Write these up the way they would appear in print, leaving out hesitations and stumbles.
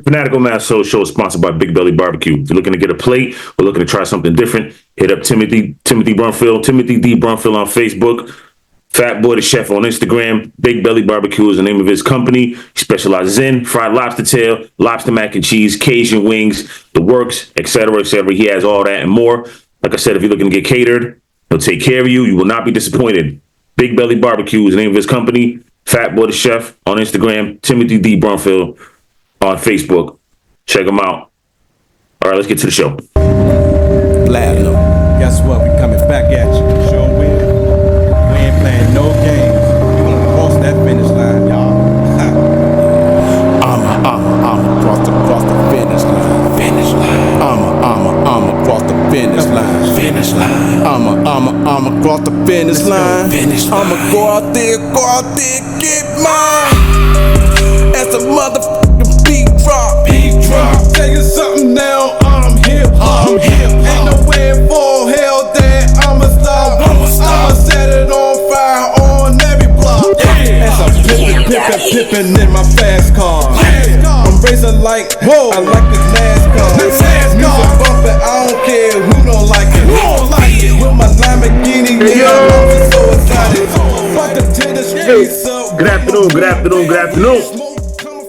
Fanatical Massholes show is sponsored by Big Belly Barbecue. If you're looking to get a plate or looking to try something different, hit up Timothy Brunfield on Facebook. Fat Boy the Chef on Instagram. Big Belly Barbecue is the name of his company. He specializes in fried lobster tail, lobster mac and cheese, Cajun wings, the works, etc., etc. He has all that and more. Like I said, if you're looking to get catered, he'll take care of you. You will not be disappointed. Big Belly Barbecue is the name of his company. Fat Boy the Chef on Instagram. Timothy D. Brunfield on Facebook. Check him out. All right, let's get to the show. Platinum. Guess what? We coming back at you. Sure will. We ain't playing no games. We gonna cross that finish line, y'all. I'm across the finish line. Finish line. I'm across the finish line. Finish line. I'm across the finish line. Finish line. I'ma go out there, get mine. As a motherfucking beat drop. Tell you something now, I'm hip hop. Ain't nowhere for hell that I'ma stop. I'ma set it on fire on every block. As I'm pippin' in my fast car. I'm racing like, whoa, I like the NASCAR. Music bumpin', I don't care who don't like it. With my Lamborghini, I'm so excited. About to tear the streets up. Good afternoon.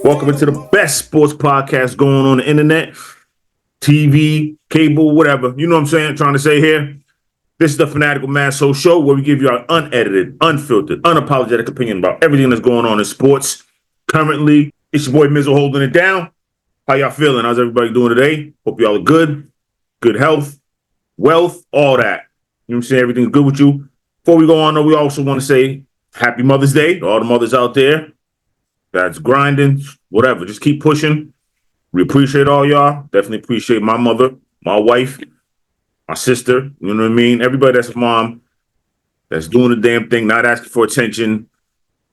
Welcome to the best sports podcast going on the internet, TV, cable, whatever. You know what I'm saying? Trying to say here. This is the Fanatical Massholes show where we give you our unedited, unfiltered, unapologetic opinion about everything that's going on in sports. Currently, it's your boy Mizzo holding it down. How y'all feeling? How's everybody doing today? Hope y'all are good. Good health, wealth, all that. You know what I'm saying? Everything's good with you. Before we go on, though, we also want to say Happy Mother's Day to all the mothers out there that's grinding, whatever. Just keep pushing. We appreciate all y'all. Definitely appreciate my mother, my wife, my sister. You know what I mean? Everybody that's a mom that's doing the damn thing, not asking for attention,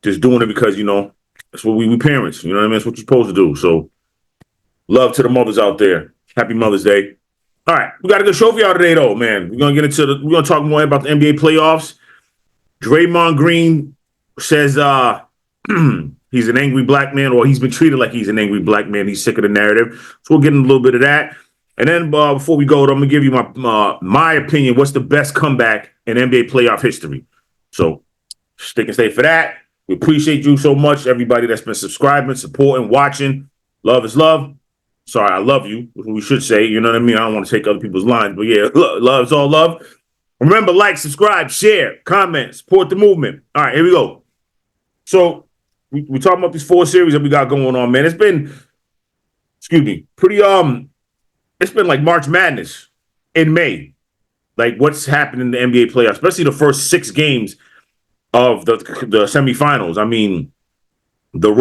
just doing it because, you know, that's what we parents. You know what I mean? That's what you're supposed to do. So love to the mothers out there. Happy Mother's Day. All right. We got a good show for y'all today, though, man. We're going to talk more about the NBA playoffs. Draymond Green says, he's an angry black man, or he's been treated like he's an angry black man. He's sick of the narrative. So we'll get into a little bit of that. And then before we go, I'm going to give you my opinion. What's the best comeback in NBA playoff history? So stick and stay for that. We appreciate you so much, everybody that's been subscribing, supporting, watching. Love is love. Sorry, I love you, we should say. You know what I mean? I don't want to take other people's lines. But yeah, love is all love. Remember, like, subscribe, share, comment, support the movement. All right, here we go. So we're talking about these 4 series that we got going on, man. It's been, pretty, it's been like March Madness in May. Like what's happened in the NBA playoffs, especially the first 6 games of the semifinals. I mean, the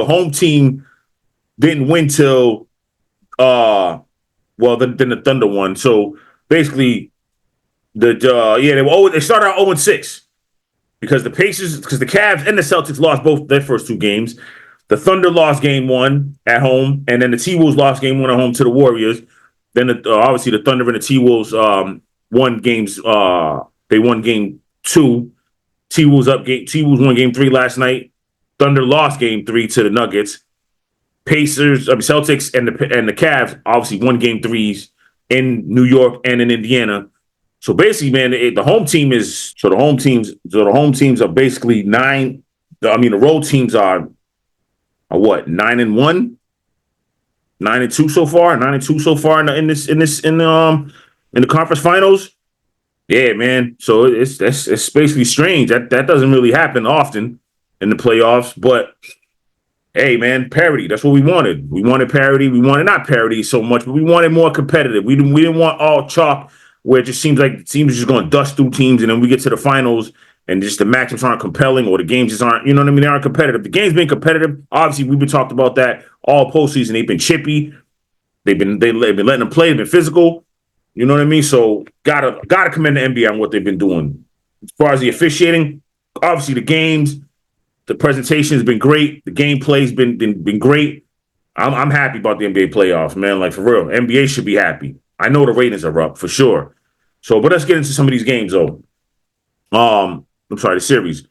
home team didn't win till, then the Thunder won. So basically, they started out 0-6. Because the Cavs and the Celtics lost both their first 2 games. The Thunder lost game 1 at home, and then the T-Wolves lost game 1 at home to the Warriors. Then obviously the Thunder and the T-Wolves won games. They won game 2. T-Wolves won game 3 last night. Thunder lost game 3 to the Nuggets. Celtics and the Cavs obviously won game 3s in New York and in Indiana. So basically, man, the home teams are basically 9. I mean, the road teams are what, 9-1, 9-2 so far, 9-2 so far in the conference finals. Yeah, man. So it's basically strange. That doesn't really happen often in the playoffs. But hey, man, parity. That's what we wanted. We wanted parity. We wanted not parity so much, but we wanted more competitive. We didn't want all chalk, where it just seems like the teams are just going to dust through teams, and then we get to the finals, and just the matchups aren't compelling, or the games just aren't, you know what I mean? They aren't competitive. The game's been competitive. Obviously, we've been talking about that all postseason. They've been chippy. They've been letting them play. They've been physical. You know what I mean? So gotta commend the NBA on what they've been doing. As far as the officiating, obviously the games, the presentation has been great. The gameplay's been great. I'm happy about the NBA playoffs, man. Like, for real, NBA should be happy. I know the ratings are up for sure. So, but let's get into some of these games, though. The series.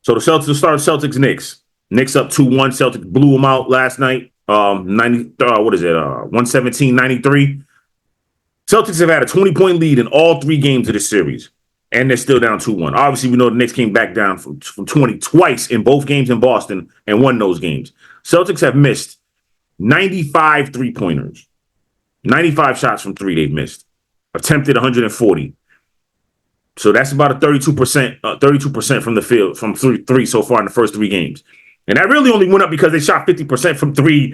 So the Celtics started Celtics Knicks. Knicks up 2-1. Celtics blew them out last night. What is it? 117-93. Celtics have had a 20-point lead in all 3 games of this series, and they're still down 2-1. Obviously, we know the Knicks came back down from 20 twice in both games in Boston and won those games. Celtics have missed 95 3-pointers. 95 shots from 3 they've missed. Attempted 140. So that's about a 32% from the field, from three so far in the first 3 games. And that really only went up because they shot 50% from 3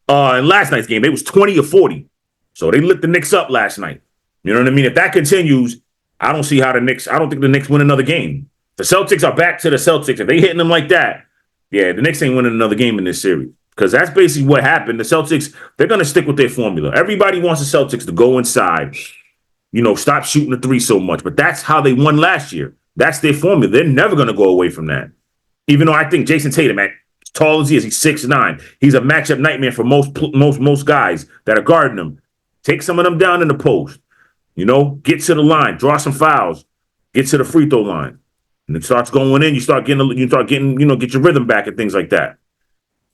in last night's game. They was 20 or 40. So they lit the Knicks up last night. You know what I mean? If that continues, I don't think the Knicks win another game. The Celtics are back to the Celtics. If they hitting them like that, yeah, the Knicks ain't winning another game in this series. Because that's basically what happened. The Celtics, they're going to stick with their formula. Everybody wants the Celtics to go inside, stop shooting the 3 so much. But that's how they won last year. That's their formula. They're never going to go away from that. Even though I think Jason Tatum, as tall as he is, he's 6'9", he's a matchup nightmare for most guys that are guarding him. Take some of them down in the post. Get to the line, draw some fouls, get to the free throw line. And it starts going in, get your rhythm back and things like that.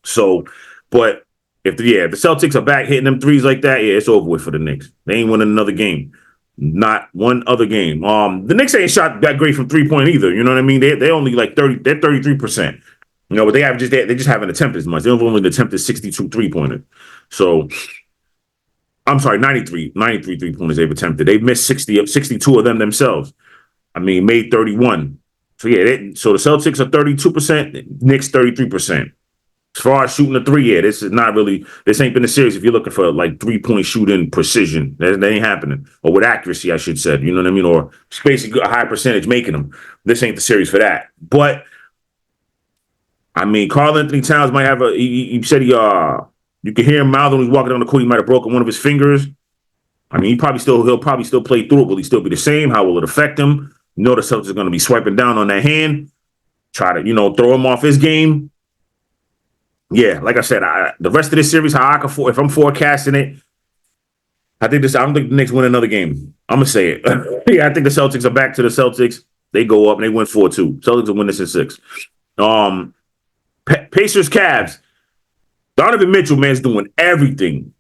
So, but if the Celtics are back hitting them 3s like that, yeah, it's over with for the Knicks. They ain't winning another game. Not one other game. The Knicks ain't shot that great from 3-point either. You know what I mean? They only like 30, they're 33%. But they just haven't attempted as much. They've only attempted 62 3-pointers. So I'm sorry, 93 3-pointers they've attempted. They've missed 62 of them themselves. Made 31. So yeah, so the Celtics are 32%, Knicks 33%. As far as shooting the 3, yeah, this ain't been a series if you're looking for like 3-point shooting precision. That ain't happening. Or with accuracy, I should say. You know what I mean? Or basically a high percentage making them. This ain't the series for that. But Karl Anthony Towns might have he said you can hear him mouth when he's walking down the court. He might have broken one of his fingers. He'll probably still play through it. Will he still be the same? How will it affect him? The Celtics are going to be swiping down on that hand, try to throw him off his game. Yeah, like I said, the rest of this series, if I'm forecasting it, I don't think the Knicks win another game. I'm gonna say it. Yeah, I think the Celtics are back to the Celtics. They go up and they win 4-2. Celtics will win this in 6. Pacers, Cavs. Donovan Mitchell, man's doing everything,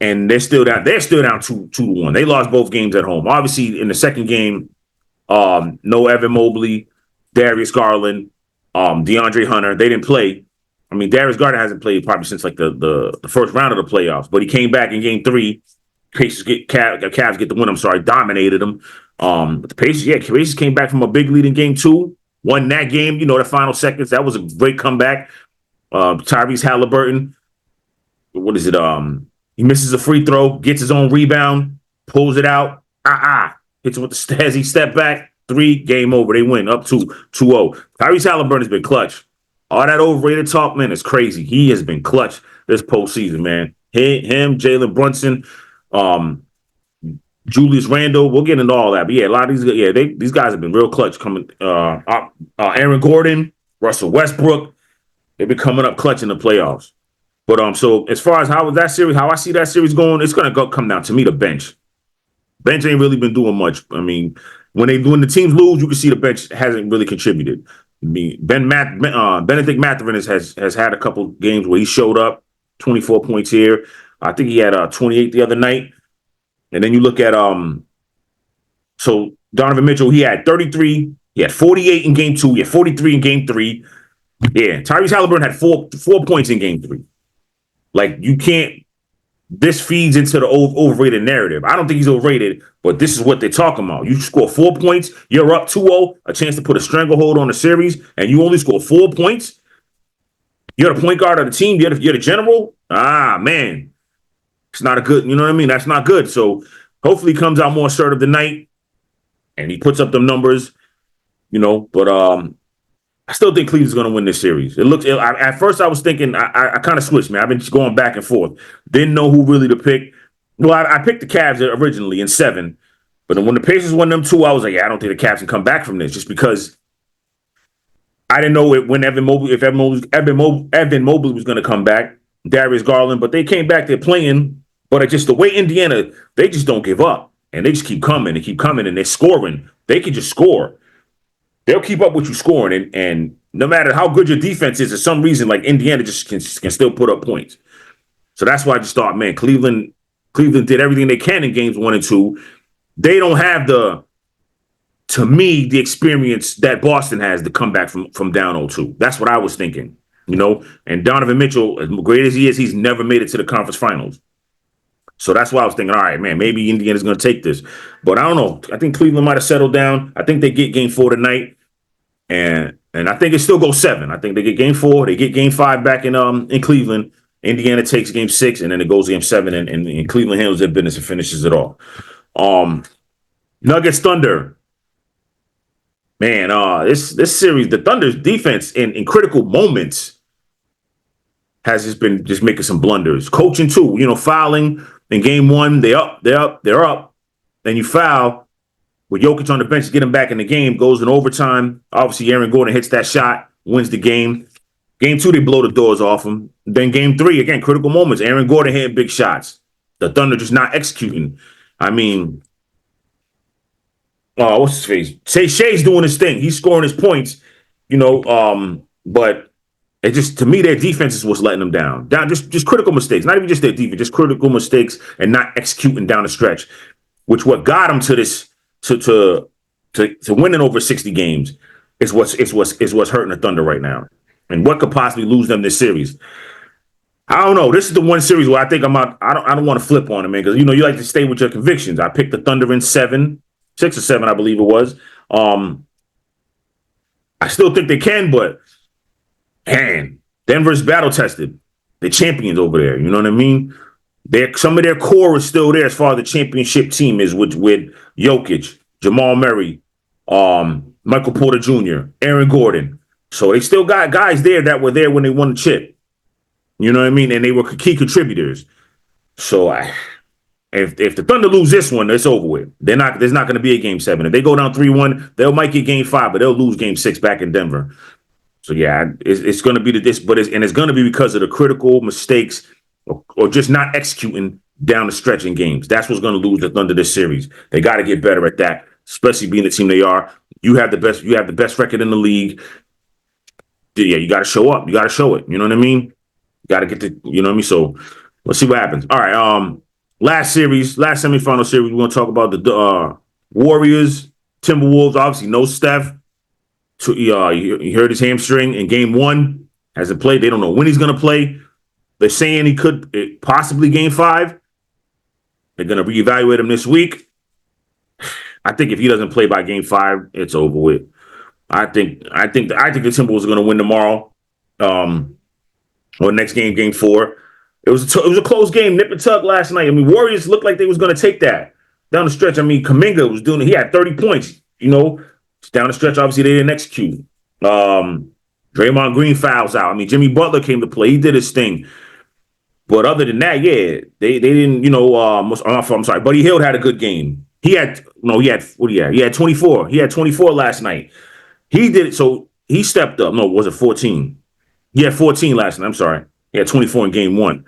and they're still down 2-1. They lost both games at home. Obviously, in the second game, no Evan Mobley, Darius Garland, DeAndre Hunter. They didn't play. Darius Garland hasn't played probably since like the first round of the playoffs, but he came back in game 3. Cavs get the win. I'm sorry, dominated them. But the Pacers came back from a big lead in game 2, won that game. The final seconds. That was a great comeback. Tyrese Halliburton. What is it? He misses a free throw, gets his own rebound, pulls it out. Hits him with the as he step back. 3, game over. They win up 2-0. Tyrese Halliburton has been clutch. All that overrated talk, man, is crazy. He has been clutch this postseason, man. Him, Jalen Brunson, Julius Randle. We'll get into all that. But yeah, a lot of these guys have been real clutch coming. Aaron Gordon, Russell Westbrook, they've been coming up clutch in the playoffs. But so as far as how I see that series going, it's gonna come down to me, the bench. Bench ain't really been doing much. When the teams lose, you can see the bench hasn't really contributed. Benedict Mathurin has had a couple games where he showed up, 24 points here. I think he had 28 the other night. And then you look at so Donovan Mitchell, he had 33, he had 48 in game 2, he had 43 in game 3. Yeah, Tyrese Halliburton had 4 points in game 3. Like, you can't. This feeds into the overrated narrative. I don't think he's overrated, but this is what they're talking about. You score 4 points, you're up 2-0, a chance to put a stranglehold on the series, and you only score 4 points. You're the point guard of the team. You're the general. Man, it's not a good. You know what I mean? That's not good. So hopefully, he comes out more assertive tonight, and he puts up them numbers. But I still think Cleveland's going to win this series. At first I was thinking, I kind of switched, man. I've been just going back and forth. Didn't know who really to pick. Well, I picked the Cavs originally in 7, but then when the Pacers won them 2, I was like, yeah, I don't think the Cavs can come back from this, just because I didn't know when Evan Mobley was going to come back, Darius Garland, but they came back. They're playing, but it's just the way Indiana, they just don't give up, and they just keep coming and they're scoring. They can just score. They'll keep up with you scoring, and no matter how good your defense is, for some reason, like Indiana just can still put up points. So that's why I just thought, man, Cleveland did everything they can in games 1 and 2. They don't have to me, the experience that Boston has to come back from down 0-2. That's what I was thinking, And Donovan Mitchell, as great as he is, he's never made it to the conference finals. So that's why I was thinking, all right, man, maybe Indiana's going to take this. But I don't know. I think Cleveland might have settled down. I think they get game 4 tonight. And I think it still goes 7. I think they get game 4. They get game 5 back in Cleveland. Indiana takes game 6, and then it goes game 7, and Cleveland handles their business and finishes it off. Nuggets Thunder. Man, this series, the Thunder's defense in critical moments has just been making some blunders. Coaching too, fouling in game 1, they're up. Then you foul with Jokic on the bench to get him back in the game, goes in overtime. Obviously, Aaron Gordon hits that shot, wins the game. Game 2, they blow the doors off him. Then game 3, again, critical moments. Aaron Gordon hitting big shots. The Thunder just not executing. I mean, what's his face? Shea's doing his thing. He's scoring his points, but it just, to me, their defense is what's letting them down. Just critical mistakes. Not even just their defense, just critical mistakes and not executing down the stretch, which what got them to this to winning over 60 games is what's hurting the Thunder right now. And what could possibly lose them this series? I don't know. This is the one series where I think I'm out. I don't want to flip on it, man, because you like to stay with your convictions. I picked the Thunder in 6 or 7, I believe it was. I still think they can, but man, Denver's battle tested. They're champions over there. You know what I mean? Some of their core is still there as far as the championship team is with Jokic, Jamal Murray, Michael Porter Jr., Aaron Gordon. So they still got guys there that were there when they won the chip. You know what I mean? And they were key contributors. So if the Thunder lose this one, it's over with. There's not going to be a game 7. If they go down 3-1, they might get game 5, but they'll lose game 6 back in Denver. So yeah, it's going to be it's going to be because of the critical mistakes or just not executing down the stretch in games. That's what's going to lose the Thunder this series. They got to get better at that, especially being the team they are. You have the best record in the league. Yeah, you got to show up. You got to show it. You know what I mean? Got to get the, you know what I mean? So let's see what happens. All right. Last semifinal series, we're going to talk about the Warriors, Timberwolves. Obviously, no Steph. So, he hurt his hamstring in game 1. Hasn't played. They don't know when he's going to play. They're saying he could possibly game 5. They're going to reevaluate him this week. I think if he doesn't play by game 5, it's over with. I think the Timberwolves are going to win tomorrow, or next game 4. It was a close game, nip and tuck last night. I mean, Warriors looked like they was going to take that down the stretch. I mean, Kuminga was doing it. He had 30 points. Down the stretch, obviously they didn't execute. Draymond Green fouls out. I mean, Jimmy Butler came to play. He did his thing. But other than that, yeah, they didn't. I'm sorry, Buddy Hield had a good game. He had 24. He had 24 last night. He did it, so he stepped up. No, was it 14? He had 14 last night. I'm sorry. He had 24 in game 1.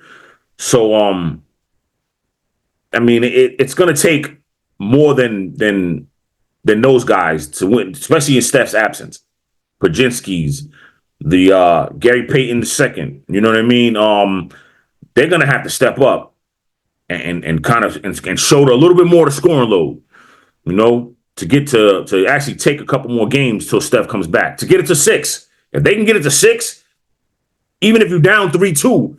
So, I mean, it's going to take more than those guys to win, especially in Steph's absence. Pajinski's, the Gary Payton II. You know what I mean? They're going to have to step up and kind of shoulder a little bit more the scoring load. To get to actually take a couple more games till Steph comes back. To get it to 6. If they can get it to 6, even if you're down 3-2,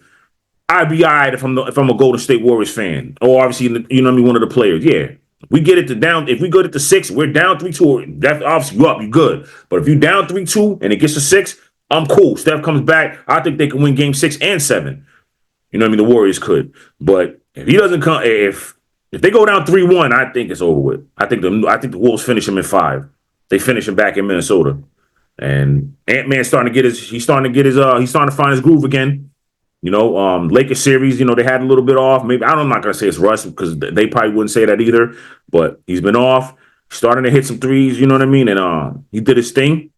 I'd be all right if I'm a Golden State Warriors fan. Or obviously, one of the players. Yeah. If we get it to 6, we're down 3-2. That's obviously you're good. But if you're down 3-2 and it gets to 6, I'm cool. Steph comes back. I think they can win game 6 and 7. The Warriors could. But if he doesn't come, if they go down 3-1, I think it's over with. I think the Wolves finish him in 5. They finish him back in Minnesota. And Ant-Man's starting to find his groove again. Lakers series, they had a little bit off. Maybe I'm not gonna say it's rust because they probably wouldn't say that either. But he's been off, starting to hit some threes. You know what I mean? And he did his thing.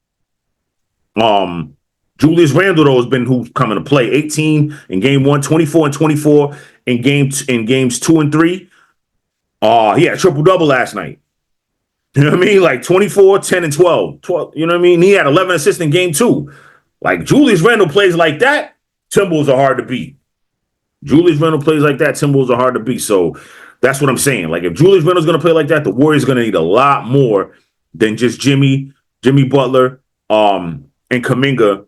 Julius Randle though has been who's coming to play. 18 in game 1, 24 and 24 in games 2 and 3. He had a triple-double last night. You know what I mean? Like 24, 10, and 12. You know what I mean? He had 11 assists in game 2. Like Julius Randle plays like that, Timberwolves are hard to beat. Julius Randle plays like that, Timberwolves are hard to beat. So that's what I'm saying. Like if Julius Randle's going to play like that, the Warriors are going to need a lot more than just Jimmy Butler, and Kuminga,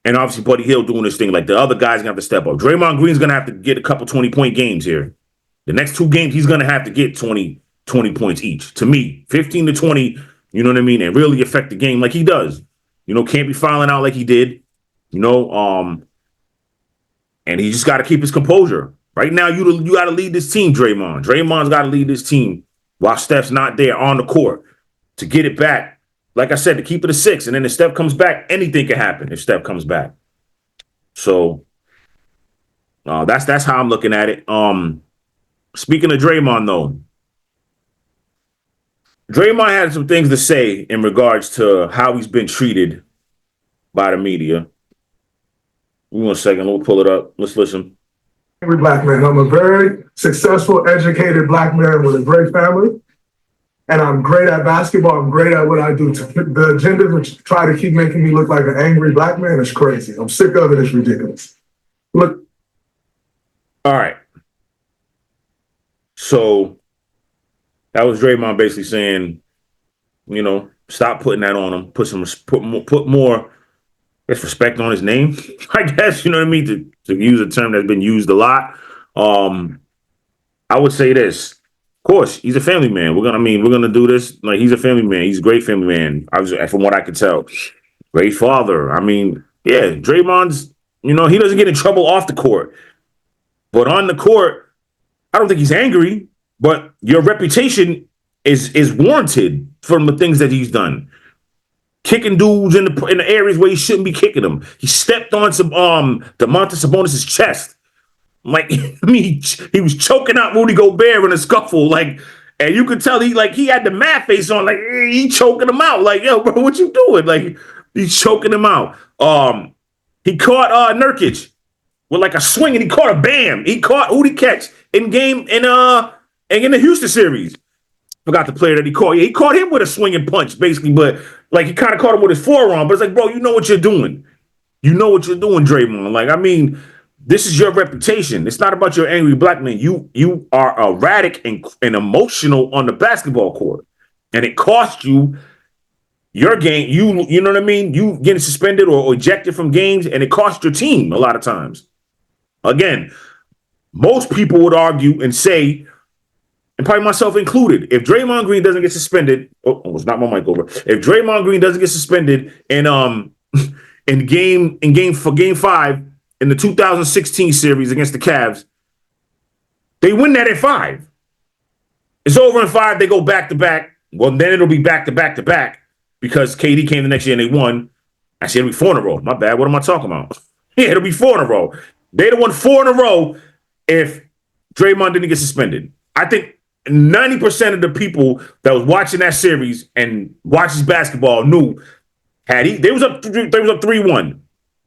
and obviously Buddy Hield doing this thing. Like the other guys gonna have to step up. Draymond Green's gonna have to get a couple 20-point games here. The next 2 games, he's gonna have to get 20 points each. To me, 15 to 20, you know what I mean, and really affect the game like he does. You know, can't be filing out like he did. You know, and he just got to keep his composure. Right now, you got to lead this team, Draymond. Draymond's got to lead this team while Steph's not there on the court to get it back. Like I said, to keep it a 6, and then if Steph comes back, anything can happen if Steph comes back. So that's how I'm looking at it. Speaking of Draymond, though, Draymond had some things to say in regards to how he's been treated by the media. Give me 1 second. We'll pull it up. Let's listen. Angry black man. I'm a very successful, educated black man with a great family. And I'm great at basketball. I'm great at what I do. The agenda to try to keep making me look like an angry black man is crazy. I'm sick of it. It's ridiculous. Look. All right. So that was Draymond basically saying, you know, stop putting that on him. Put more respect on his name, I guess, you know what I mean, to use a term that's been used a lot. I would say this. Of course, he's a family man. We're gonna do this. Like, he's a family man. He's a great family man. From what I could tell, great father. I mean, yeah, Draymond's, you know, he doesn't get in trouble off the court, but on the court, I don't think he's angry. But your reputation is warranted from the things that he's done. Kicking dudes in the areas where he shouldn't be kicking them. He stepped on some Domantas Sabonis' chest. Like, I mean, he was choking out Rudy Gobert in a scuffle. Like, and you could tell he had the mad face on. Like, he choking him out. Like, yo, bro, what you doing? Like, he's choking him out. He caught Nurkic with like a swing, and he caught a bam. Who'd he catch in the Houston series? Forgot the player that he caught. Yeah, he caught him with a swinging punch, basically, but like he kind of caught him with his forearm. But it's like, bro, you know what you're doing. You know what you're doing, Draymond. Like, I mean, this is your reputation. It's not about your angry black man. You are erratic and emotional on the basketball court, and it cost you your game. You know what I mean? You getting suspended or ejected from games, and it cost your team a lot of times. Again, most people would argue and say, and probably myself included, if Draymond Green doesn't get suspended, it's not my mic over. If Draymond Green doesn't get suspended in game 5 in the 2016 series against the Cavs, they win that at 5. It's over in 5. They go back to back. Well, then it'll be back to back to back because KD came the next year and they won. Actually, it'll be 4 in a row. My bad. What am I talking about? Yeah, it'll be 4 in a row. They'd have won 4 in a row if Draymond didn't get suspended. I think 90% of the people that was watching that series and watches basketball knew they was up 3-1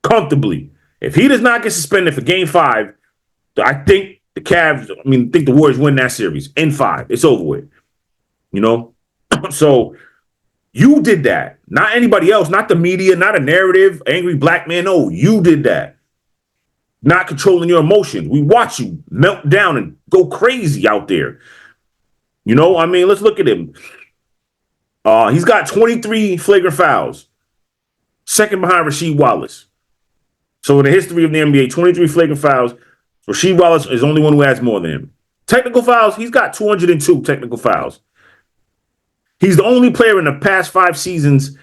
comfortably. If he does not get suspended for game 5, I think the Warriors win that series in 5. It's over with. You know? So you did that. Not anybody else, not the media, not a narrative, angry black man. No, you did that. Not controlling your emotions. We watch you melt down and go crazy out there. You know, I mean, let's look at him. He's got 23 flagrant fouls, second behind Rasheed Wallace. So in the history of the NBA, 23 flagrant fouls. Rasheed Wallace is the only one who has more than him. Technical fouls, he's got 202 technical fouls. He's the only player in the past 5 seasons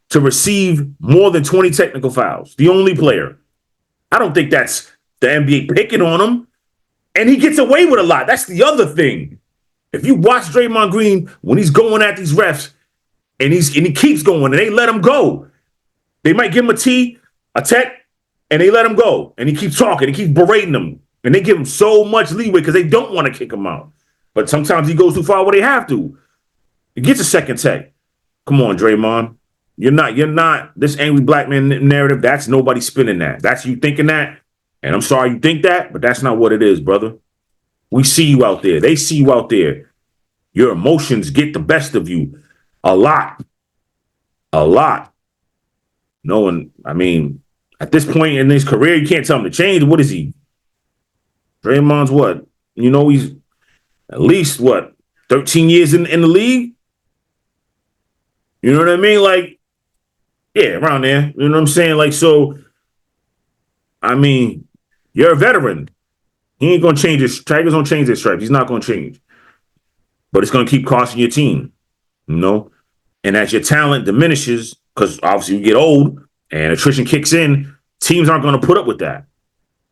to receive more than 20 technical fouls. The only player. I don't think that's the NBA picking on him. And he gets away with a lot. That's the other thing. If you watch Draymond Green when he's going at these refs and he keeps going and they let him go, they might give him a tech, and they let him go. And he keeps talking, he keeps berating them. And they give him so much leeway because they don't want to kick him out. But sometimes he goes too far where they have to. He gets a second tech. Come on, Draymond. You're not this angry black man narrative. That's nobody spinning that. That's you thinking that. And I'm sorry you think that, but that's not what it is, brother. We see you out there. They see you out there. Your emotions get the best of you a lot. A lot. No one, I mean, at this point in his career, you can't tell him to change. What is he? Draymond's what? You know, he's at least what, 13 years in the league? You know what I mean? Like, yeah, around there. You know what I'm saying? Like, so, I mean, you're a veteran. He ain't gonna change his Tigers don't change their stripes. He's not gonna change. But it's gonna keep costing your team, you know? And as your talent diminishes, because obviously you get old and attrition kicks in, teams aren't gonna put up with that.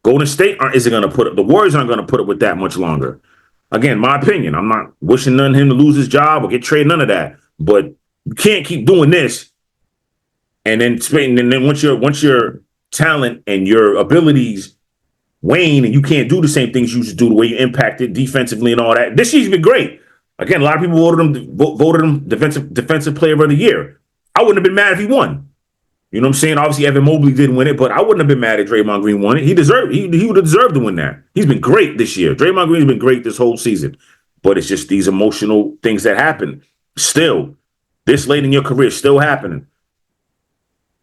Golden State isn't gonna put up, the Warriors aren't gonna put up with that much longer. Again, my opinion. I'm not wishing none of him to lose his job or get traded, none of that. But you can't keep doing this. And then once your talent and your abilities wane and you can't do the same things you used to do, the way you impacted defensively and all that. This year's been great. Again, a lot of people voted him defensive player of the year. I wouldn't have been mad if he won. You know what I'm saying? Obviously, Evan Mobley didn't win it, but I wouldn't have been mad if Draymond Green won it. He would have deserved to win that. He's been great this year. Draymond Green's been great this whole season. But it's just these emotional things that happen. Still, this late in your career, still happening.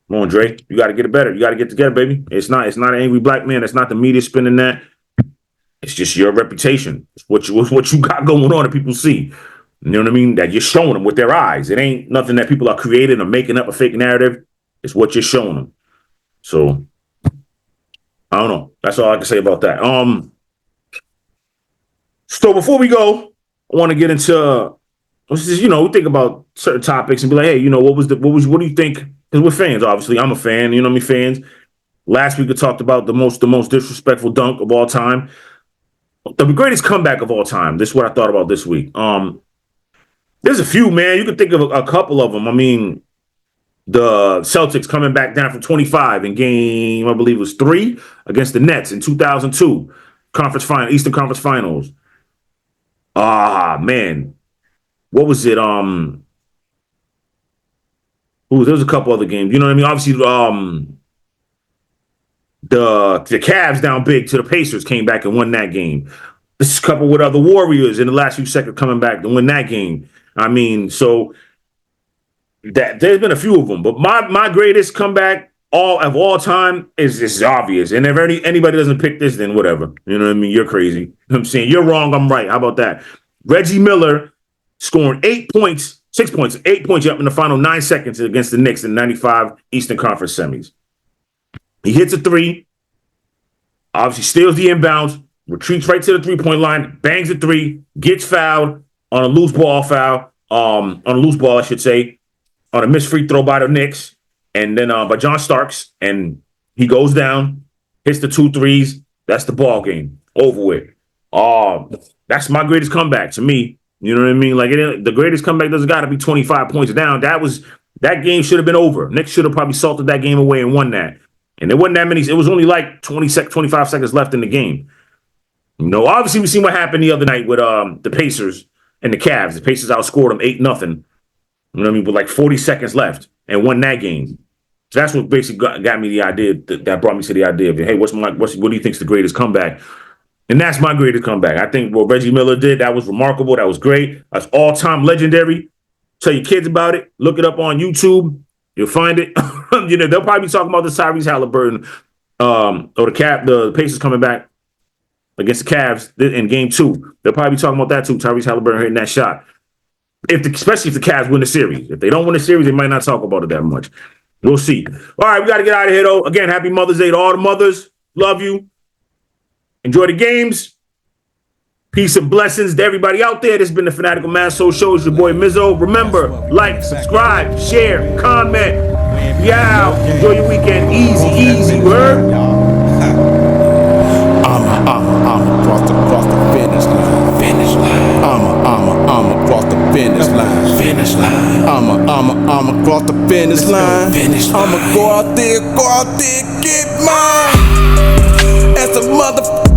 Come on, Dre. You got to get it better. You got to get together, baby. It's not an angry black man. It's not the media spinning that. It's just your reputation. It's what you got going on that people see. You know what I mean? That you're showing them with their eyes. It ain't nothing that people are creating or making up a fake narrative. It's what you're showing them. So, I don't know. That's all I can say about that. So before we go, I want to get into, we think about certain topics and be like, hey, what do you think? Because we're fans, obviously. I'm a fan. You know me, fans. Last week we talked about the most disrespectful dunk of all time. The greatest comeback of all time. This is what I thought about this week. There's a few, man. You could think of a couple of them. I mean, the Celtics coming back down from 25 in game, I believe it was 3 against the Nets in 2002. Eastern Conference Finals. Man. What was it? There was a couple other games. You know what I mean? Obviously, the Cavs down big to the Pacers came back and won that game. This is coupled with other Warriors in the last few seconds coming back to win that game. I mean, so that there's been a few of them, but my greatest comeback of all time is obvious. And if anybody doesn't pick this, then whatever. You know what I mean? You're crazy. You know what I'm saying? You're wrong. I'm right. How about that? Reggie Miller scoring 6 points up in the final 9 seconds against the Knicks in 95 Eastern Conference semis. He hits a 3, obviously steals the inbounds, retreats right to the 3-point line, bangs a 3, gets fouled on a loose ball, on a missed free throw by the Knicks, and then by John Starks, and he goes down, hits the 2 threes. That's the ball game. Over with. That's my greatest comeback to me. You know what I mean? Like the greatest comeback doesn't got to be 25 points down. That game should have been over. Knicks should have probably salted that game away and won that. And there wasn't that many. It was only like 25 seconds left in the game. Obviously we seen what happened the other night with the Pacers and the Cavs. The Pacers outscored them 8-0. You know what I mean? With like 40 seconds left and won that game. So that's what basically got me the idea. That brought me to the idea of, hey, what do you think's the greatest comeback? And that's my greatest comeback. I think what Reggie Miller did, that was remarkable. That was great. That's all-time legendary. Tell your kids about it. Look it up on YouTube. You'll find it. They'll probably be talking about the Tyrese Halliburton or the Pacers coming back against the Cavs in game 2. They'll probably be talking about that too. Tyrese Halliburton hitting that shot. Especially if the Cavs win the series. If they don't win the series, they might not talk about it that much. We'll see. All right, we got to get out of here, though. Again, happy Mother's Day to all the mothers. Love you. Enjoy the games. Peace and blessings to everybody out there. This has been the Fanatical Massholes Show. It's your boy Mizzo. Remember, like, subscribe, share, comment. Yeah. Enjoy your weekend. Easy, word. I'm across the finish line. I'm across the finish line. I'm across the finish line. I'ma go out there, get mine. As a motherfucker.